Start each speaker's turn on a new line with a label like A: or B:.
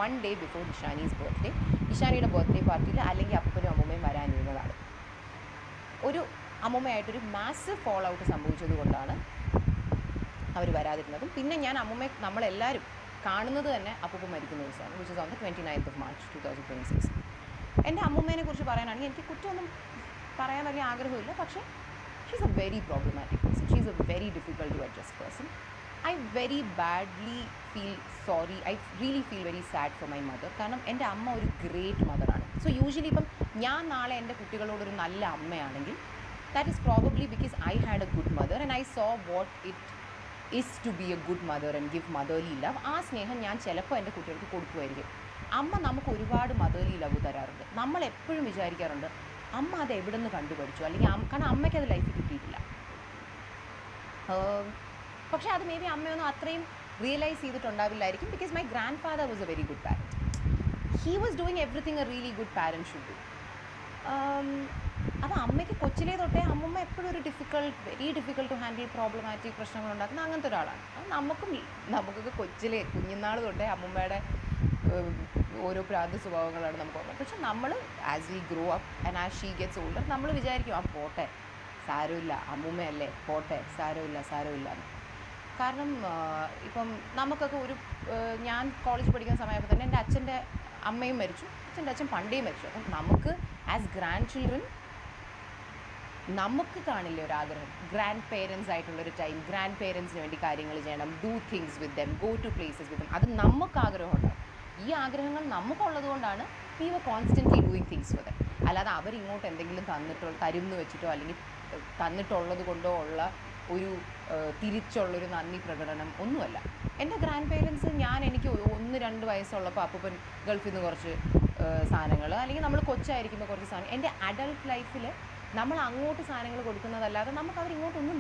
A: 1 day before ഇഷാനീസ് birthday. ഇഷാനിയുടെ birthday പാർട്ടിയിൽ അല്ലെങ്കിൽ അപ്പനും അമ്മൂമ്മയും വരാനിരുന്നതാണ്. ഒരു അമ്മൂമ്മയായിട്ടൊരു മാസീവ് ഫോൾ ഔട്ട് സംഭവിച്ചത് കൊണ്ടാണ് അവർ വരാതിരുന്നതും. പിന്നെ ഞാൻ അമ്മൂമ്മയെ നമ്മളെല്ലാവരും കാണുന്നത് തന്നെ അപ്പൂപ്പ മരിക്കുന്ന ദിവസമാണ്, which is on the 29th of March 2026. എൻ്റെ അമ്മൂമ്മേനെ കുറിച്ച് പറയാനാണെങ്കിൽ എനിക്ക് കുറ്റമൊന്നും പറയാൻ വലിയ ആഗ്രഹമില്ല, പക്ഷേ she's a very problematic person. She's a very difficult to adjust person. I very badly feel sorry. I really feel very sad for my mother. കാരണം എൻ്റെ അമ്മ ഒരു ഗ്രേറ്റ് മദറാണ്. സോ യൂഷ്വലി ഇപ്പം ഞാൻ നാളെ എൻ്റെ കുട്ടികളോടൊരു നല്ല അമ്മയാണെങ്കിൽ that is probably because I had a good mother and I saw what it is to be a good mother and give motherly love. ആ സ്നേഹം ഞാൻ ചിലപ്പോൾ എൻ്റെ കുട്ടികൾക്ക് കൊടുക്കുമായിരിക്കും. അമ്മ നമുക്ക് ഒരുപാട് മദർലി ലവ് തരാറുണ്ട്. നമ്മൾ എപ്പോഴും വിചാരിക്കാറുണ്ട് അമ്മ അത് എവിടെ നിന്ന് കണ്ടുപഠിച്ചു, അല്ലെങ്കിൽ കാരണം അമ്മയ്ക്ക് അത് ലൈഫിൽ കിട്ടിയിട്ടില്ല. പക്ഷേ അത് മേ ബി അമ്മയൊന്നും അത്രയും റിയലൈസ് ചെയ്തിട്ടുണ്ടാവില്ലായിരിക്കും. Because my grandfather was a very good parent. He was doing everything a really good parent should do. അപ്പോൾ അമ്മയ്ക്ക് കൊച്ചിലേ തൊട്ടേ അമ്മമ്മ എപ്പോഴും ഒരു very difficult to handle problematic പ്രശ്നങ്ങൾ ഉണ്ടാക്കുന്ന അങ്ങനത്തെ ഒരാളാണ്. അത് നമുക്കൊക്കെ കൊച്ചിലേ കുഞ്ഞുനാൾ തൊട്ടേ അമ്മമ്മയുടെ ഓരോ പ്രാന്ത സ്വഭാവങ്ങളാണ് നമുക്ക് ഓർമ്മ. പക്ഷെ നമ്മൾ as we grow up and as she gets older നമ്മൾ വിചാരിക്കും പോട്ടെ സാരമില്ല, അമ്മൂമ്മയല്ലേ, പോട്ടെ സാരമില്ല എന്ന്. കാരണം ഇപ്പം നമുക്കൊക്കെ ഞാൻ കോളേജ് പഠിക്കുന്ന സമയത്ത് തന്നെ എൻ്റെ അച്ഛൻ്റെ അമ്മയും മരിച്ചു, അച്ഛൻ്റെ അച്ഛൻ പണ്ടേ മരിച്ചു. അപ്പം നമുക്ക് ആസ് ഗ്രാൻഡ് ചിൽഡ്രൻ നമുക്ക് കാണില്ലേ ഒരാഗ്രഹം, ഗ്രാൻഡ് പേരൻസ് ആയിട്ടുള്ളൊരു ടൈം, ഗ്രാൻഡ് പേരൻസിന് വേണ്ടി കാര്യങ്ങൾ ചെയ്യണം, do things with them, go to places with them. അത് നമുക്ക് ആഗ്രഹമുണ്ടാവും. ഈ ആഗ്രഹങ്ങൾ നമുക്കുള്ളത് കൊണ്ടാണ് we were constantly doing things with them. അല്ലാതെ അവരിങ്ങോട്ട് എന്തെങ്കിലും തരുമെന്ന് വെച്ചിട്ടോ അല്ലെങ്കിൽ തന്നിട്ടുള്ളത് കൊണ്ടോ ഉള്ള ഒരു തിരിച്ചുള്ളൊരു നന്ദി പ്രകടനം ഒന്നുമല്ല. എൻ്റെ ഗ്രാൻഡ് പേരൻസ് എനിക്ക് 1-2 വയസ്സുള്ളപ്പോൾ അപ്പൂപ്പൻ ഗൾഫിൽ നിന്ന് കുറച്ച് സാധനങ്ങൾ, അല്ലെങ്കിൽ നമ്മൾ കൊച്ചായിരിക്കുമ്പോൾ കുറച്ച് സാധനം, എൻ്റെ അഡൾട്ട് ലൈഫിൽ നമ്മൾ അങ്ങോട്ട് സാധനങ്ങൾ കൊടുക്കുന്നതല്ലാതെ നമുക്ക് അവരിങ്ങോട്ടൊന്നും